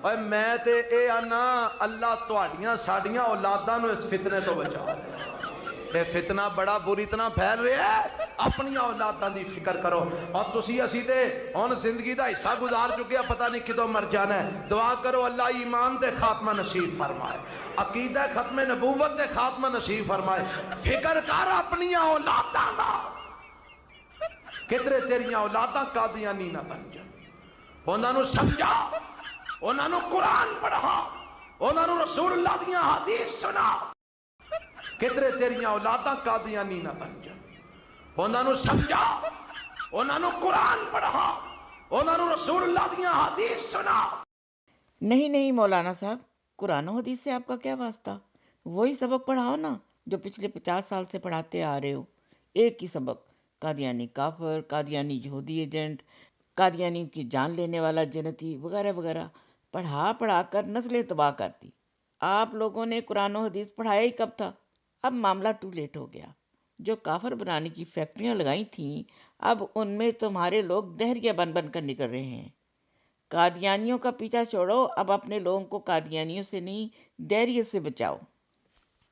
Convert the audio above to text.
اور میں تے اے آنا اللہ تہاڈیاں ساڈیاں اولاداں نو اس فتنے تو بچا لے۔ یہ فتنہ بڑا بری طرح پھیل رہا ہے، اپنی اولاداں دی فکر کرو۔ اور تسی اسی تے ہن زندگی دا حصہ گزار چکے ہیں، پتہ نہیں کدوں مر جانا ہے۔ دعا کرو اللہ ایمان تے خاتمہ نصیب فرمائے، عقیدہ ختم نبوت تے خاتمہ نصیب فرمائے۔ فکر کر اپنی اولاداں دا، کتنے تیریاں اولاداں قادیانی نہ بن جان۔ انہاں نو سمجھا، انہاں نو قرآن پڑھا، انہاں نو رسول اللہ دیاں حدیث سنا، کتنے تیریاں اولاداں قادیانی نہ بن جان۔ انہاں نو سمجھا، انہاں نو قرآن پڑھا، انہاں نو رسول اللہ دیاں حدیث سنا۔ نہیں نہیں مولانا صاحب، قرآن و حدیث سے آپ کا کیا واسطہ؟ وہی سبق پڑھاؤ نا جو پچھلے 50 سال سے پڑھاتے آ رہے ہو، ایک ہی سبق۔ قادیانی کافر، قادیانی یہودی ایجنٹ، قادیانی کی جان لینے والا جنتی وغیرہ وغیرہ، پڑھا کر نسلیں تباہ کر دی۔ آپ لوگوں نے قرآن و حدیث پڑھایا ہی کب تھا؟ اب معاملہ ٹو لیٹ ہو گیا۔ جو کافر بنانے کی فیکٹریاں لگائی تھیں، اب ان میں تمہارے لوگ دہریہ بن بن کر نکل رہے ہیں۔ قادیانیوں کا پیچھا چھوڑو، اب اپنے لوگوں کو قادیانیوں سے نہیں دہریے سے بچاؤ۔